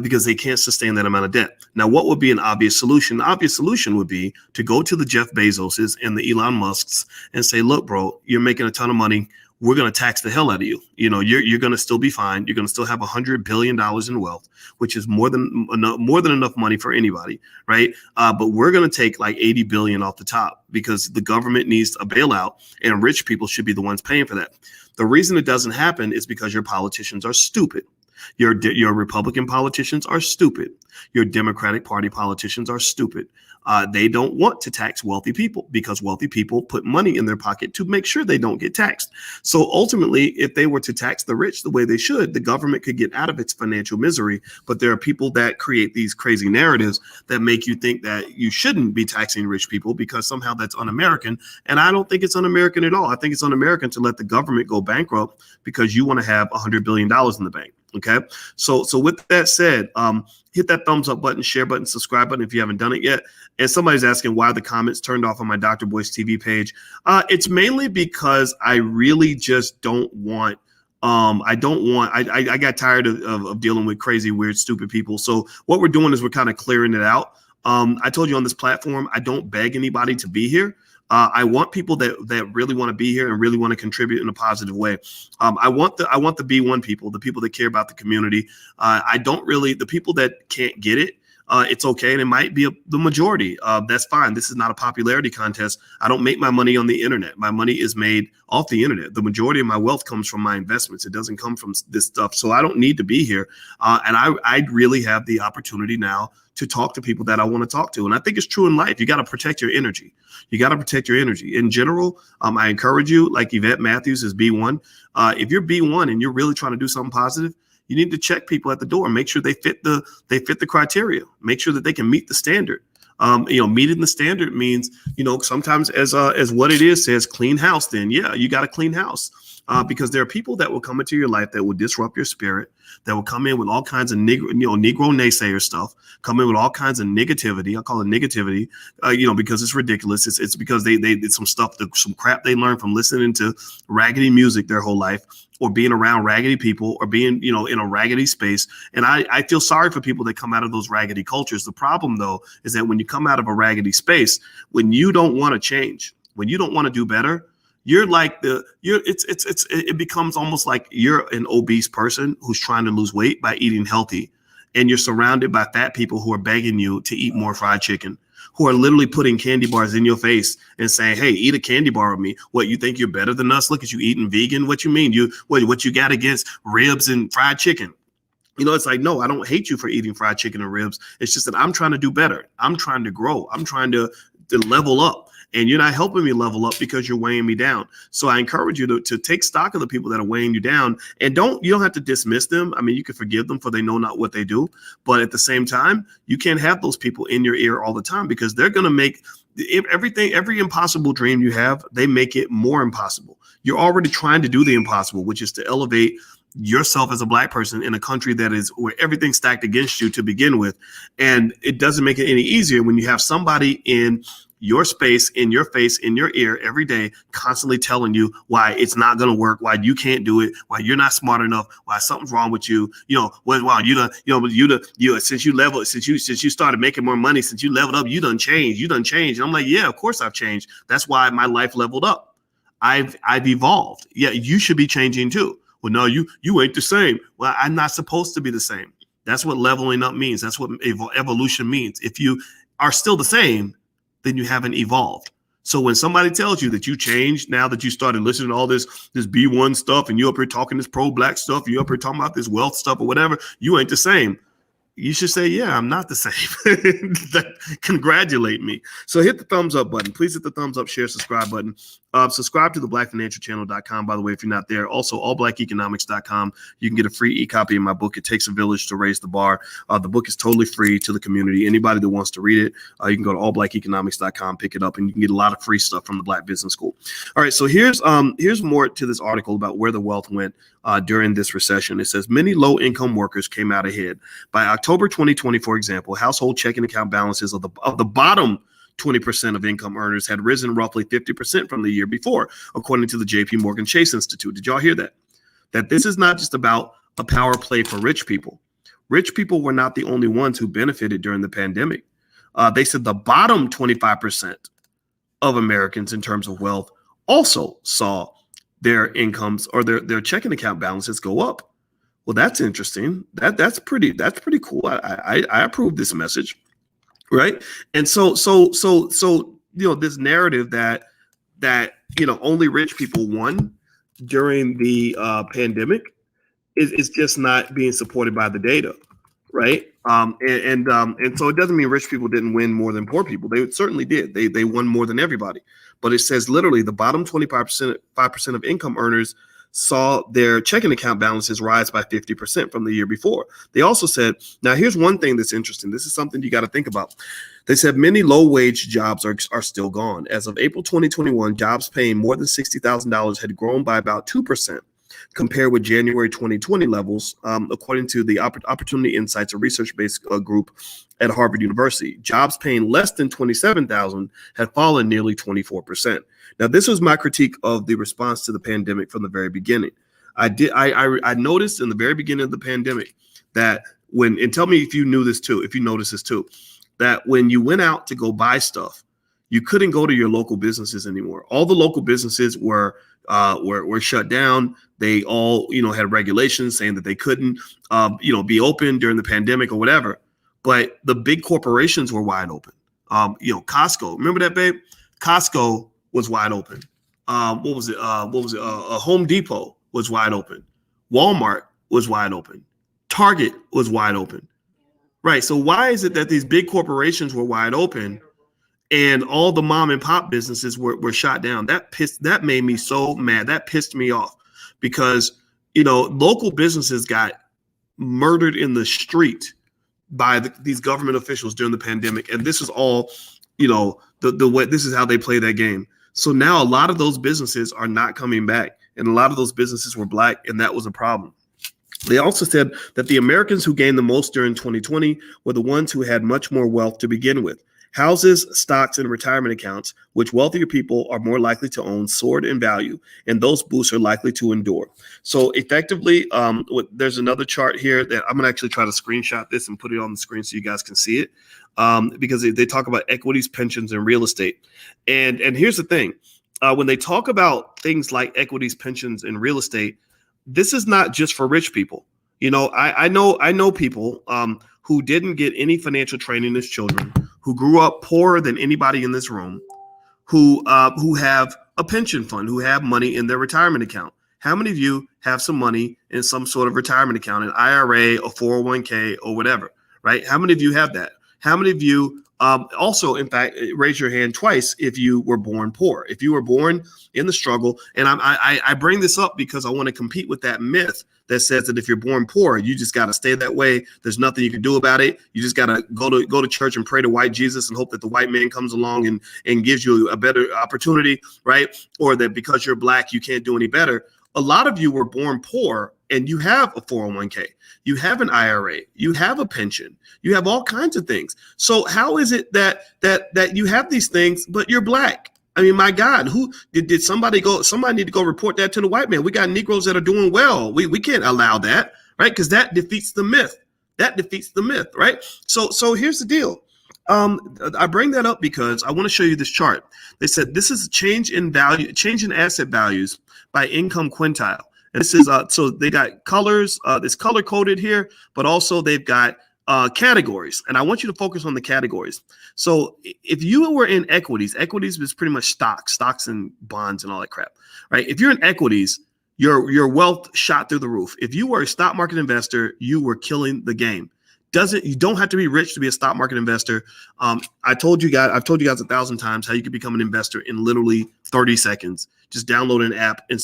because they can't sustain that amount of debt. Now, what would be an obvious solution? The obvious solution would be to go to the Jeff Bezoses and the Elon Musks and say, look, bro, you're making a ton of money. We're going to tax the hell out of you. You're going to still be fine. You're going to still have $100 billion in wealth, which is more than enough money for anybody, right? But we're going to take like 80 billion off the top because the government needs a bailout and rich people should be the ones paying for that. The reason it doesn't happen is because your politicians are stupid. Your Republican politicians are stupid. Your Democratic Party politicians are stupid. They don't want to tax wealthy people because wealthy people put money in their pocket to make sure they don't get taxed. So ultimately, if they were to tax the rich the way they should, the government could get out of its financial misery. But there are people that create these crazy narratives that make you think that you shouldn't be taxing rich people because somehow that's un-American. And I don't think it's un-American at all. I think it's un-American to let the government go bankrupt because you want to have $100 billion in the bank. Okay. So with that said, hit that thumbs up button, share button, subscribe button if you haven't done it yet. And somebody's asking why the comments turned off on my Dr. Boyce TV page. It's mainly because I really just don't want I got tired of dealing with crazy, weird, stupid people. So what we're doing is we're kind of clearing it out. I told you on this platform, I don't beg anybody to be here. I want people that really want to be here and really want to contribute in a positive way. I want the B1 people, the people that care about the community. The people that can't get it. It's okay. And it might be the majority. That's fine. This is not a popularity contest. I don't make my money on the internet. My money is made off the internet. The majority of my wealth comes from my investments. It doesn't come from this stuff. So I don't need to be here. And I really have the opportunity now to talk to people that I want to talk to. And I think it's true in life. You got to protect your energy. You got to protect your energy. In general, I encourage you, like Yvette Matthews is B1. If you're B1 and you're really trying to do something positive, you need to check people at the door, make sure they fit the criteria, make sure that they can meet the standard. Meeting the standard means, sometimes as what it is says clean house, then yeah, you got to clean house. Because there are people that will come into your life that will disrupt your spirit, that will come in with all kinds of Negro naysayer stuff, come in with all kinds of negativity. I call it negativity, because it's ridiculous. It's because they did some crap they learned from listening to raggedy music their whole life, or being around raggedy people, or being, in a raggedy space. And I feel sorry for people that come out of those raggedy cultures. The problem, though, is that when you come out of a raggedy space, when you don't want to change, when you don't want to do better, it becomes almost like you're an obese person who's trying to lose weight by eating healthy. And you're surrounded by fat people who are begging you to eat more fried chicken, who are literally putting candy bars in your face and saying, hey, eat a candy bar with me. What, you think you're better than us? Look at you eating vegan. What you mean? What you got against ribs and fried chicken? It's like, no, I don't hate you for eating fried chicken and ribs. It's just that I'm trying to do better. I'm trying to grow. I'm trying to level up. And you're not helping me level up because you're weighing me down. So I encourage you to take stock of the people that are weighing you down, and you don't have to dismiss them. I mean, you can forgive them for they know not what they do. But at the same time, you can't have those people in your ear all the time, because they're going to make every impossible dream you have, they make it more impossible. You're already trying to do the impossible, which is to elevate yourself as a black person in a country that is where everything's stacked against you to begin with. And it doesn't make it any easier when you have somebody in your space, in your face, in your ear every day, constantly telling you why it's not going to work, why you can't do it, why you're not smart enough, why something's wrong with you. Wow, since you started making more money, since you leveled up, you done changed. And I'm like, yeah, of course I've changed. That's why my life leveled up. I've evolved. Yeah, you should be changing too. Well, no, you ain't the same. Well, I'm not supposed to be the same. That's what leveling up means. That's what evolution means. If you are still the same, then you haven't evolved. So when somebody tells you that you changed now that you started listening to all this B1 stuff and you up here talking this pro-black stuff, you up here talking about this wealth stuff or whatever, you ain't the same. You should say, yeah, I'm not the same. Congratulate me. So hit the thumbs up button. Please hit the thumbs up, share, subscribe button. Subscribe to the blackfinancialchannel.com, by the way, if you're not there. Also, allblackeconomics.com. You can get a free e-copy of my book, It Takes a Village to Raise the Bar. The book is totally free to the community. Anybody that wants to read it, you can go to allblackeconomics.com, pick it up, and you can get a lot of free stuff from the Black Business School. All right, so here's more to this article about where the wealth went during this recession. It says many low-income workers came out ahead. By October 2020, for example, household checking account balances of the bottom 20% of income earners had risen roughly 50% from the year before, according to the JP Morgan Chase Institute. Did y'all hear that? That this is not just about a power play for rich people. Rich people were not the only ones who benefited during the pandemic. They said the bottom 25% of Americans in terms of wealth also saw their incomes or their checking account balances go up. Well, that's interesting. That's pretty cool. I approve this message. Right. And so, this narrative that only rich people won during the pandemic is just not being supported by the data. Right. And so it doesn't mean rich people didn't win more than poor people. They certainly did. They won more than everybody. But it says literally the bottom 5% of income earners saw their checking account balances rise by 50% from the year before. They also said, now here's one thing that's interesting. This is something you got to think about. They said many low-wage jobs are still gone. As of April 2021, jobs paying more than $60,000 had grown by about 2% compared with January 2020 levels, according to the Opportunity Insights, a research-based group at Harvard University. Jobs paying less than $27,000 had fallen nearly 24%. Now, this was my critique of the response to the pandemic from the very beginning. I noticed in the very beginning of the pandemic that and tell me if you noticed this too, that when you went out to go buy stuff, you couldn't go to your local businesses anymore. All the local businesses were shut down. They all, had regulations saying that they couldn't, be open during the pandemic or whatever. But the big corporations were wide open. Costco, remember that, babe? Costco was wide open. What was it? Home Depot was wide open. Walmart was wide open. Target was wide open. Right. So why is it that these big corporations were wide open and all the mom and pop businesses were shot down? That made me so mad. That pissed me off because, local businesses got murdered in the street by these government officials during the pandemic. And this is all, the way, this is how they play that game. So now a lot of those businesses are not coming back, and a lot of those businesses were Black, and that was a problem. They also said that the Americans who gained the most during 2020 were the ones who had much more wealth to begin with. Houses, stocks, and retirement accounts, which wealthier people are more likely to own, soared in value, and those boosts are likely to endure. So effectively, there's another chart here that I'm going to actually try to screenshot this and put it on the screen so you guys can see it, because they talk about equities, pensions, and real estate. And here's the thing. When they talk about things like equities, pensions, and real estate, this is not just for rich people. I know people who didn't get any financial training as children, who grew up poorer than anybody in this room, who have a pension fund, who have money in their retirement account. How many of you have some money in some sort of retirement account, an IRA, a 401k, or whatever, right? How many of you have that? How many of you also, in fact, raise your hand twice if you were born poor, if you were born in the struggle? And I bring this up because I want to compete with that myth that says that if you're born poor, you just got to stay that way. There's nothing you can do about it. You just got to go to church and pray to white Jesus and hope that the white man comes along and gives you a better opportunity, right? Or that because you're Black, you can't do any better. A lot of you were born poor and you have a 401k, you have an IRA, you have a pension, you have all kinds of things. So how is it that you have these things, but you're black? I mean, my God, who did somebody need to go report that to the white man? We got Negroes that are doing well. We can't allow that, right? Because that defeats the myth. That defeats the myth, right? So here's the deal. I bring that up because I want to show you this chart. They said this is a change in value, change in asset values by income quintile. And this is so they got colors, it's color coded here, but also they've got categories. And I want you to focus on the categories. So if you were in equities is pretty much stocks and bonds and all that crap, right? If you're in equities, your wealth shot through the roof. If you were a stock market investor, you were killing the game. You don't have to be rich to be a stock market investor. I've told you guys 1,000 times how you can become an investor in literally 30 seconds. Just download an app and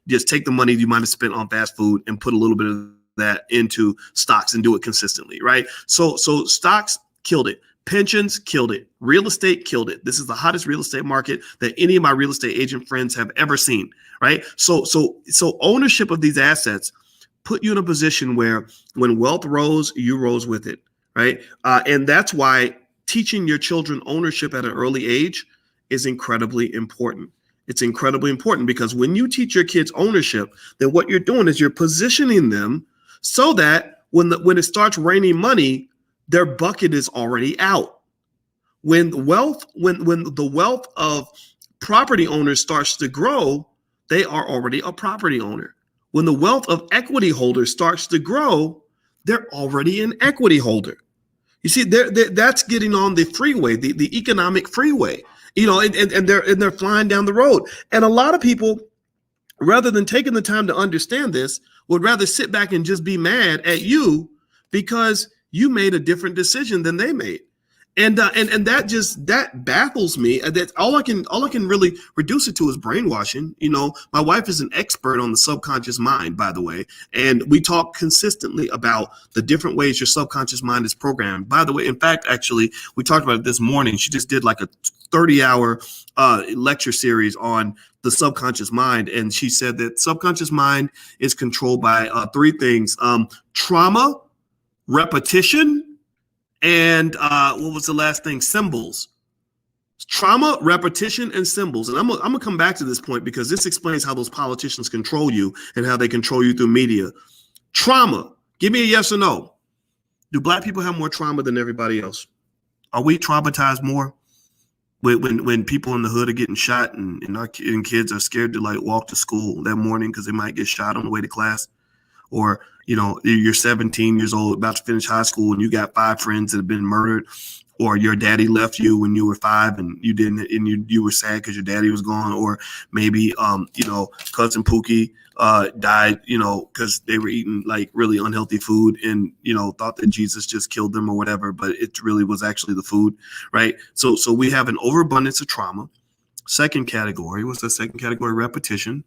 just take the money you might have spent on fast food and put a little bit of that into stocks and do it consistently, right? So stocks killed it. Pensions killed it. Real estate killed it. This is the hottest real estate market that any of my real estate agent friends have ever seen, right? So ownership of these assets put you in a position where when wealth rose, you rose with it, right? And that's why teaching your children ownership at an early age is incredibly important. It's incredibly important because when you teach your kids ownership, then what you're doing is you're positioning them so that when it starts raining money, their bucket is already out. When the wealth of property owners starts to grow, they are already a property owner. When the wealth of equity holders starts to grow, they're already an equity holder. You see, that's getting on the freeway, the economic freeway, and they're flying down the road. And a lot of people, rather than taking the time to understand this, would rather sit back and just be mad at you because you made a different decision than they made. And that baffles me. That all I can really reduce it to is brainwashing. My wife is an expert on the subconscious mind, by the way, and we talk consistently about the different ways your subconscious mind is programmed. By the way, in fact, actually, we talked about it this morning. She just did like a 30-hour lecture series on the subconscious mind, and she said that subconscious mind is controlled by three things: trauma, repetition, and what was the last thing? Symbols. Trauma, repetition, and symbols. And I'm gonna come back to this point because this explains how those politicians control you and how they control you through media. Trauma. Give me a yes or no. Do black people have more trauma than everybody else? Are we traumatized more when people in the hood are getting shot and kids are scared to like walk to school that morning because they might get shot on the way to class? Or, you're 17 years old, about to finish high school, and you got 5 friends that have been murdered, or your daddy left you when you were 5 and you didn't, and you were sad because your daddy was gone, or maybe, cousin Pookie died, because they were eating like really unhealthy food and, thought that Jesus just killed them or whatever, but it really was actually the food, right? So we have an overabundance of trauma. Second category, what's the second category? Repetition.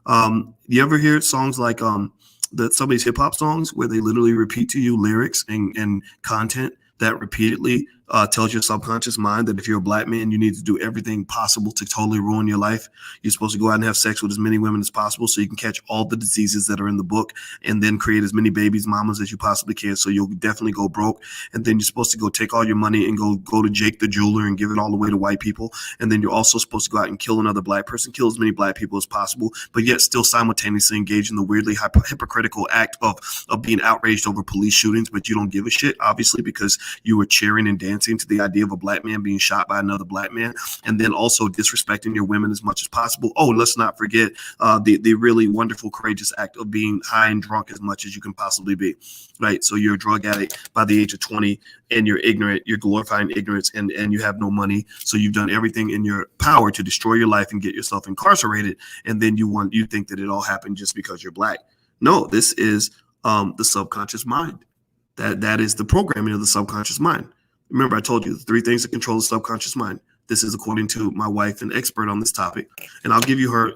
You ever hear songs like some of these hip hop songs where they literally repeat to you lyrics and content that repeatedly tells your subconscious mind that if you're a black man, you need to do everything possible to totally ruin your life. You're supposed to go out and have sex with as many women as possible so you can catch all the diseases that are in the book and then create as many babies, mamas as you possibly can. So you'll definitely go broke. And then you're supposed to go take all your money and go to Jake the jeweler and give it all away to white people. And then you're also supposed to go out and kill another black person, kill as many black people as possible, but yet still simultaneously engage in the weirdly hypocritical act of being outraged over police shootings, but you don't give a shit, obviously, because you were cheering and dancing to the idea of a black man being shot by another black man, and then also disrespecting your women as much as possible. Oh, let's not forget the really wonderful, courageous act of being high and drunk as much as you can possibly be, right? So you're a drug addict by the age of 20 and you're ignorant, you're glorifying ignorance, and you have no money. So you've done everything in your power to destroy your life and get yourself incarcerated. And then you think that it all happened just because you're black. No, this is the subconscious mind. That is the programming of the subconscious mind. Remember, I told you the 3 things that control the subconscious mind. This is according to my wife, an expert on this topic. And I'll give you her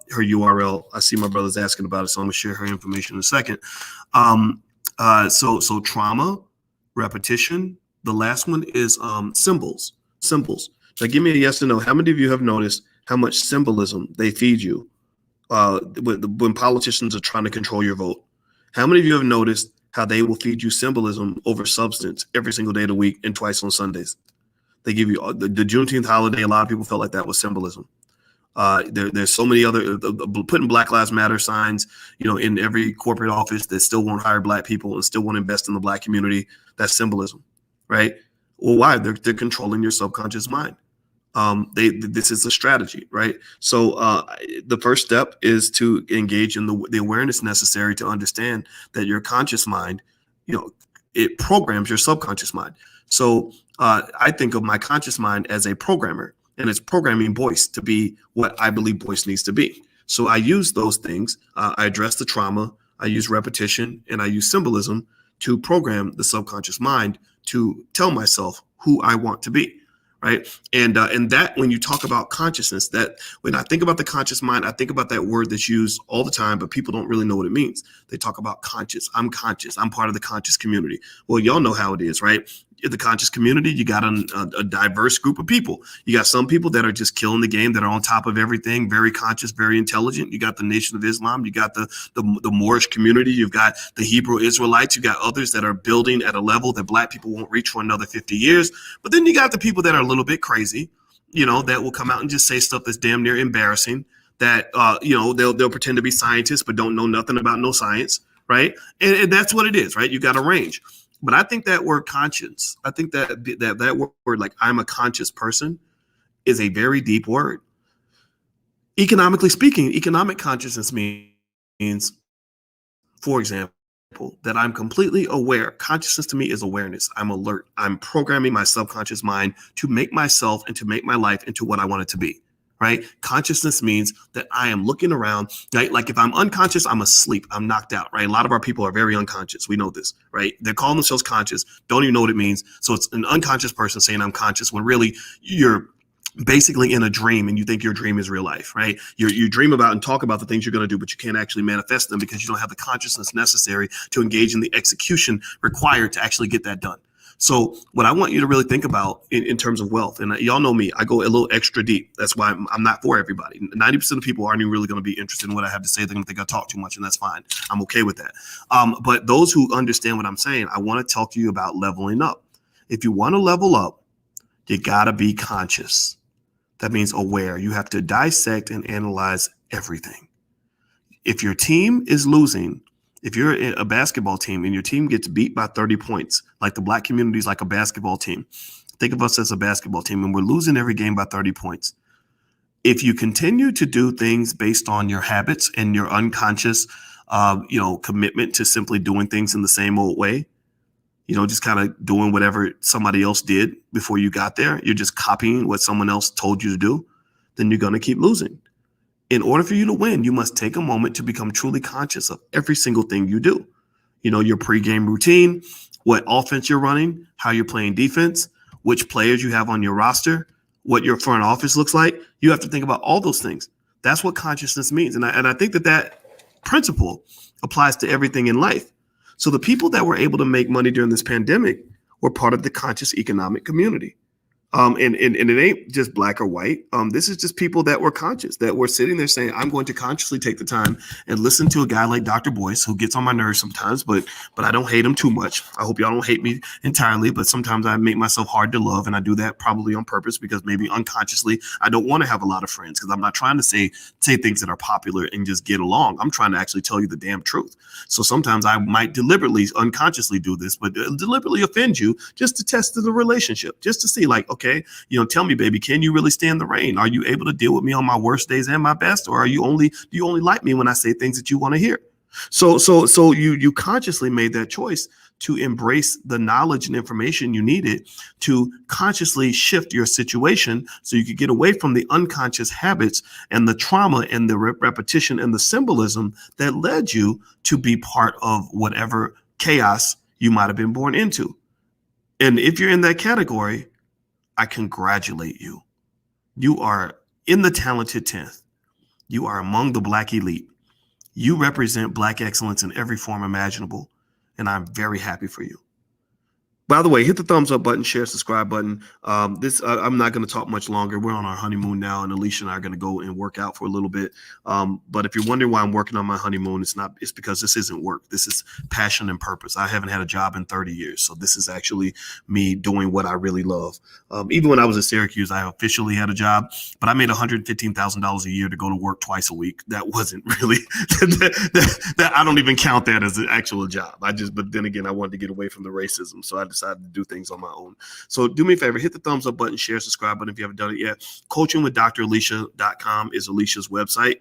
URL. I see my brother's asking about it, so I'm gonna share her information in a second. So trauma, repetition. The last one is symbols. Now give me a yes or no. How many of you have noticed how much symbolism they feed you when politicians are trying to control your vote. How many of you have noticed how they will feed you symbolism over substance every single day of the week and twice on Sundays? They give you the Juneteenth holiday. A lot of people felt like that was symbolism. There's so many other putting Black Lives Matter signs, in every corporate office that still won't hire Black people and still won't invest in the Black community. That's symbolism, right? Well, why? They're controlling your subconscious mind. This is a strategy, right? So the first step is to engage in the awareness necessary to understand that your conscious mind, it programs your subconscious mind. So I think of my conscious mind as a programmer, and it's programming Boyce to be what I believe Boyce needs to be. So I use those things. I address the trauma. I use repetition, and I use symbolism to program the subconscious mind to tell myself who I want to be. Right. And that when you talk about consciousness, that when I think about the conscious mind, I think about that word that's used all the time, but people don't really know what it means. They talk about conscious. I'm conscious. I'm part of the conscious community. Well, y'all know how it is, right? In the conscious community, you got a diverse group of people. You got some people that are just killing the game, that are on top of everything, very conscious, very intelligent. You got the Nation of Islam. You got the Moorish community. You've got the Hebrew Israelites. You got others that are building at a level that Black people won't reach for another 50 years. But then you got the people that are a little bit crazy, that will come out and just say stuff that's damn near embarrassing, that, they'll pretend to be scientists, but don't know nothing about no science, right? And that's what it is, right? You got a range. But I think that word conscience, I think that word, like I'm a conscious person, is a very deep word. Economically speaking, economic consciousness means, for example, that I'm completely aware. Consciousness to me is awareness. I'm alert. I'm programming my subconscious mind to make myself and to make my life into what I want it to be. Right? Consciousness means that I am looking around, right? Like if I'm unconscious, I'm asleep, I'm knocked out, right? A lot of our people are very unconscious. We know this, right? They're calling themselves conscious, don't even know what it means. So it's an unconscious person saying I'm conscious when really you're basically in a dream and you think your dream is real life, right? You dream about and talk about the things you're going to do, but you can't actually manifest them because you don't have the consciousness necessary to engage in the execution required to actually get that done. So what I want you to really think about in terms of wealth, and y'all know me, I go a little extra deep. That's why I'm not for everybody. 90% of people aren't even really going to be interested in what I have to say. They're going to think I talk too much, and that's fine. I'm okay with that. But those who understand what I'm saying, I want to talk to you about leveling up. If you want to level up, you got to be conscious. That means aware. You have to dissect and analyze everything. If your team is losing, if you're a basketball team and your team gets beat by 30 points, like the Black community is like a basketball team, think of us as a basketball team and we're losing every game by 30 points. If you continue to do things based on your habits and your unconscious, commitment to simply doing things in the same old way, just kind of doing whatever somebody else did before you got there, you're just copying what someone else told you to do, then you're going to keep losing. In order for you to win, you must take a moment to become truly conscious of every single thing you do. Your pregame routine, what offense you're running, how you're playing defense, which players you have on your roster, what your front office looks like. You have to think about all those things. That's what consciousness means. And I think that principle applies to everything in life. So the people that were able to make money during this pandemic were part of the conscious economic community. And it ain't just black or white. This is just people that were conscious, that were sitting there saying, I'm going to consciously take the time and listen to a guy like Dr. Boyce, who gets on my nerves sometimes, but I don't hate him too much. I hope y'all don't hate me entirely, but sometimes I make myself hard to love, and I do that probably on purpose because maybe unconsciously I don't want to have a lot of friends because I'm not trying to say things that are popular and just get along. I'm trying to actually tell you the damn truth. So sometimes I might deliberately, unconsciously do this, but deliberately offend you just to test the relationship, just to see like, okay, tell me, baby, can you really stand the rain? Are you able to deal with me on my worst days and my best? Or do you only like me when I say things that you want to hear? So you consciously made that choice to embrace the knowledge and information you needed to consciously shift your situation so you could get away from the unconscious habits and the trauma and the repetition and the symbolism that led you to be part of whatever chaos you might have been born into. And if you're in that category, I congratulate you. You are in the talented 10th. You are among the Black elite. You represent Black excellence in every form imaginable, and I'm very happy for you. By the way, hit the thumbs up button, share, subscribe button. I'm not going to talk much longer. We're on our honeymoon now, and Alicia and I are going to go and work out for a little bit. But if you're wondering why I'm working on my honeymoon, it's because this isn't work. This is passion and purpose. I haven't had a job in 30 years, so this is actually me doing what I really love. Even when I was at Syracuse, I officially had a job, but I made $115,000 a year to go to work twice a week. That wasn't really that I don't even count that as an actual job. But then again, I wanted to get away from the racism, so I decided to do things on my own. So do me a favor, hit the thumbs up button, share, subscribe button if you haven't done it yet. Coachingwithdralicia.com is Alicia's website.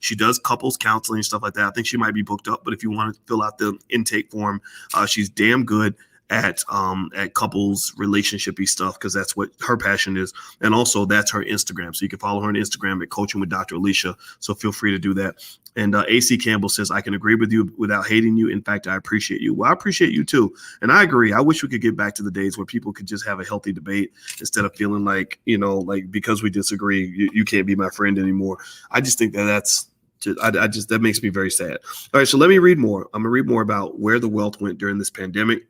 She does couples counseling and stuff like that. I think she might be booked up, but if you want to fill out the intake form, she's damn good at couples relationshipy stuff, because that's what her passion is. And also that's her Instagram. So you can follow her on Instagram at Coaching with Dr. Alicia. So feel free to do that. And AC Campbell says, I can agree with you without hating you. In fact, I appreciate you. Well, I appreciate you too. And I agree. I wish we could get back to the days where people could just have a healthy debate instead of feeling like, like because we disagree, you can't be my friend anymore. I just think that makes me very sad. All right, so let me read more. I'm gonna read more about where the wealth went during this pandemic.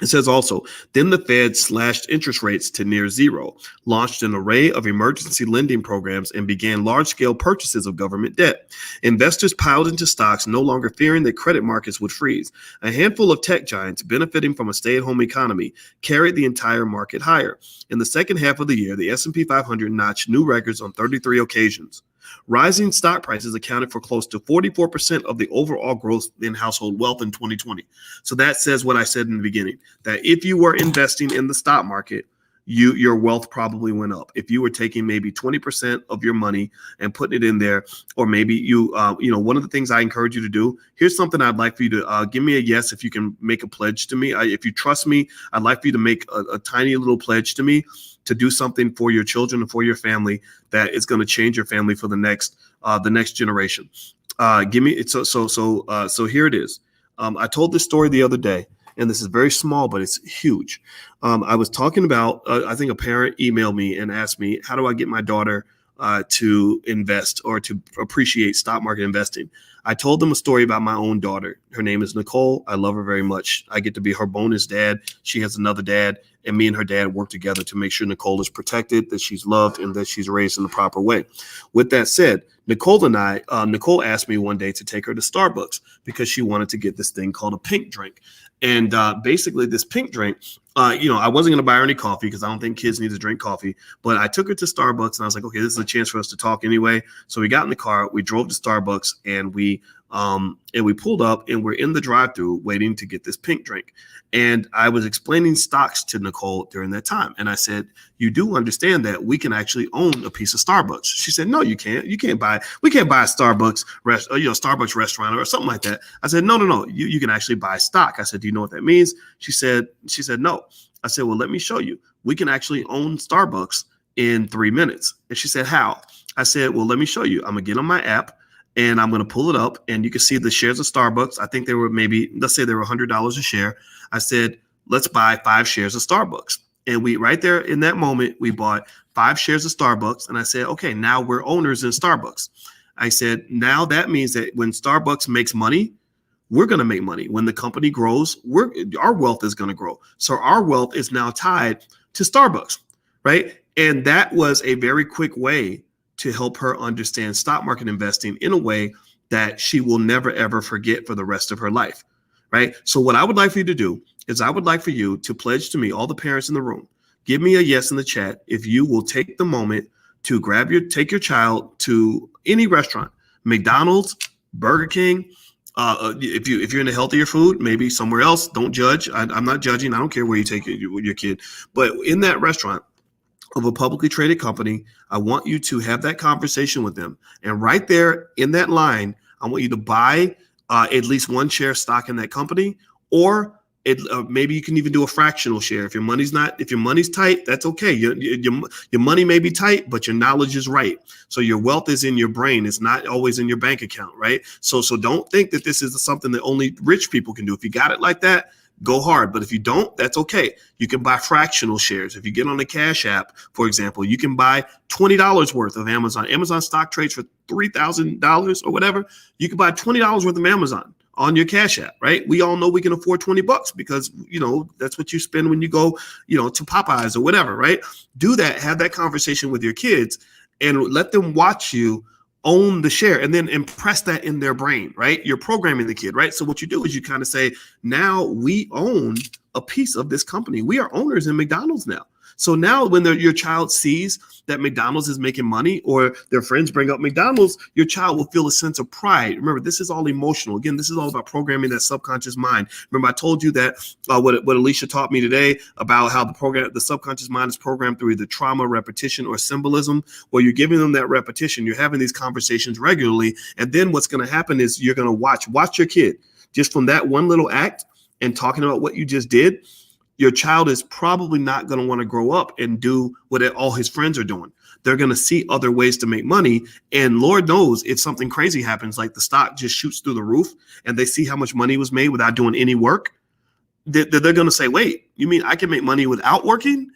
It says also, then the Fed slashed interest rates to near zero, launched an array of emergency lending programs, and began large-scale purchases of government debt. Investors piled into stocks, no longer fearing that credit markets would freeze. A handful of tech giants, benefiting from a stay-at-home economy, carried the entire market higher. In the second half of the year, the S&P 500 notched new records on 33 occasions. Rising stock prices accounted for close to 44% of the overall growth in household wealth in 2020. So that says what I said in the beginning, that if you were investing in the stock market, your wealth probably went up. If you were taking maybe 20% of your money and putting it in there, or maybe one of the things I encourage you to do, here's something I'd like for you to give me a yes if you can make a pledge to me. If you trust me, I'd like for you to make a tiny little pledge to me to do something for your children and for your family that is going to change your family for the next generation. Give me it. So here it is. I told this story the other day, and this is very small, but it's huge. I was talking about, I think a parent emailed me and asked me, how do I get my daughter to invest or to appreciate stock market investing? I told them a story about my own daughter. Her name is Nicole. I love her very much. I get to be her bonus dad. She has another dad, and me and her dad work together to make sure Nicole is protected, that she's loved, and that she's raised in the proper way. With that said, Nicole asked me one day to take her to Starbucks because she wanted to get this thing called a pink drink. And basically this pink drink, I wasn't going to buy her any coffee because I don't think kids need to drink coffee. But I took her to Starbucks and I was like, okay, this is a chance for us to talk anyway. So we got in the car, we drove to Starbucks, and we pulled up, and we're in the drive-thru waiting to get this pink drink. And I was explaining stocks to Nicole during that time. And I said, you do understand that we can actually own a piece of Starbucks. She said, no, you can't. We can't buy a Starbucks Starbucks restaurant or something like that. I said, no. You can actually buy stock. I said, do you know what that means? She said, no. I said, well, let me show you. We can actually own Starbucks in 3 minutes. And she said, how? I said, well, let me show you. I'm going to get on my app, and I'm going to pull it up, and you can see the shares of Starbucks. I think they were let's say they were $100 a share. I said, let's buy 5 shares of Starbucks. And we, right there in that moment, we bought 5 shares of Starbucks. And I said, okay, now we're owners in Starbucks. I said, now that means that when Starbucks makes money, we're going to make money. When the company grows, our wealth is going to grow. So our wealth is now tied to Starbucks, right? And that was a very quick way to help her understand stock market investing in a way that she will never, ever forget for the rest of her life, right? So what I would like for you to do is I would like for you to pledge to me, all the parents in the room, give me a yes in the chat if you will take the moment to take your child to any restaurant, McDonald's, Burger King. If you're into healthier food, maybe somewhere else. Don't judge. I'm not judging. I don't care where you take your kid, but in that restaurant of a publicly traded company, I want you to have that conversation with them. And right there in that line, I want you to buy at least 1 share stock in that company, or maybe you can even do a fractional share. If your money's tight, that's okay. Your money may be tight, but your knowledge is right. So your wealth is in your brain. It's not always in your bank account, right? So don't think that this is something that only rich people can do. If you got it like that, go hard. But if you don't, that's okay. You can buy fractional shares. If you get on the Cash App, for example, you can buy $20 worth of Amazon. Amazon stock trades for $3,000 or whatever. You can buy $20 worth of Amazon. on your Cash App, right? We all know we can afford $20 because, that's what you spend when you go, to Popeyes or whatever, right? Do that, have that conversation with your kids and let them watch you own the share and then impress that in their brain, right? You're programming the kid, right? So what you do is you kind of say, now we own a piece of this company. We are owners in McDonald's now. So now when your child sees that McDonald's is making money or their friends bring up McDonald's, your child will feel a sense of pride. Remember, this is all emotional. Again, this is all about programming that subconscious mind. Remember, I told you that what Alicia taught me today about how the subconscious mind is programmed through either trauma, repetition, or symbolism. Well, you're giving them that repetition. You're having these conversations regularly. And then what's going to happen is you're going to watch your kid just from that one little act and talking about what you just did. Your child is probably not going to want to grow up and do what all his friends are doing. They're going to see other ways to make money. And Lord knows if something crazy happens, like the stock just shoots through the roof and they see how much money was made without doing any work, they're going to say, wait, you mean I can make money without working?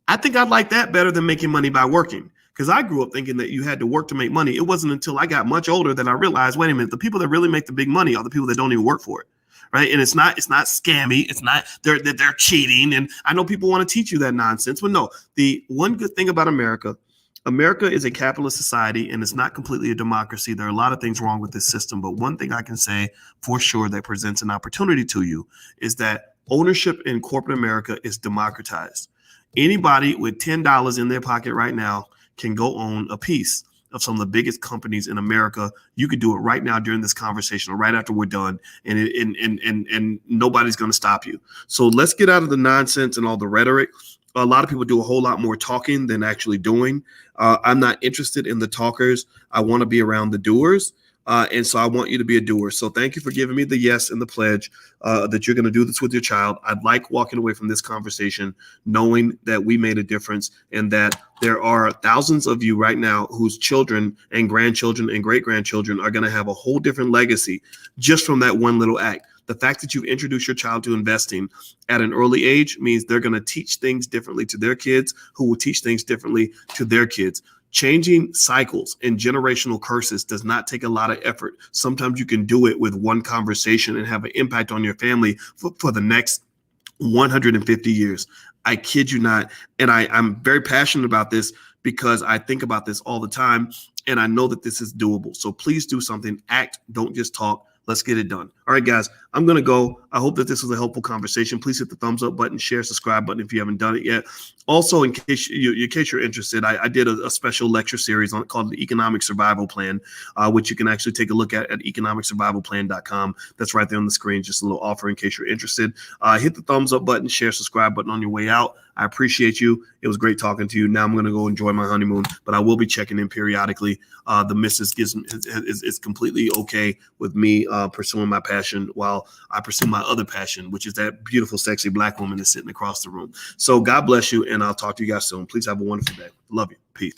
I think I'd like that better than making money by working. Because I grew up thinking that you had to work to make money. It wasn't until I got much older that I realized, wait a minute, the people that really make the big money are the people that don't even work for it. Right. And it's not scammy. It's not they're cheating. And I know people want to teach you that nonsense. But no, the one good thing about America is a capitalist society and it's not completely a democracy. There are a lot of things wrong with this system. But one thing I can say for sure that presents an opportunity to you is that ownership in corporate America is democratized. Anybody with $10 in their pocket right now can go own a piece of some of the biggest companies in America. You could do it right now during this conversation or right after we're done, and nobody's going to stop you. So let's get out of the nonsense and all the rhetoric. A lot of people do a whole lot more talking than actually doing. I'm not interested in the talkers. I want to be around the doers. And so I want you to be a doer. So thank you for giving me the yes and the pledge that you're going to do this with your child. I'd like walking away from this conversation knowing that we made a difference and that there are thousands of you right now whose children and grandchildren and great-grandchildren are going to have a whole different legacy just from that one little act. The fact that you've introduced your child to investing at an early age means they're going to teach things differently to their kids, who will teach things differently to their kids. Changing cycles and generational curses does not take a lot of effort. Sometimes you can do it with one conversation and have an impact on your family for the next 150 years. I kid you not. And I'm very passionate about this because I think about this all the time and I know that this is doable. So please do something, act, don't just talk. Let's get it done. All right, guys, I'm going to go. I hope that this was a helpful conversation. Please hit the thumbs up button, share, subscribe button if you haven't done it yet. Also, in case you're interested, I did a special lecture series called the Economic Survival Plan, which you can actually take a look at economicsurvivalplan.com. That's right there on the screen. Just a little offer in case you're interested. Hit the thumbs up button, share, subscribe button on your way out. I appreciate you. It was great talking to you. Now I'm going to go enjoy my honeymoon, but I will be checking in periodically. The missus is completely okay with me pursuing my passion while I pursue my other passion, which is that beautiful, sexy Black woman that's sitting across the room. So God bless you, and I'll talk to you guys soon. Please have a wonderful day. Love you. Peace.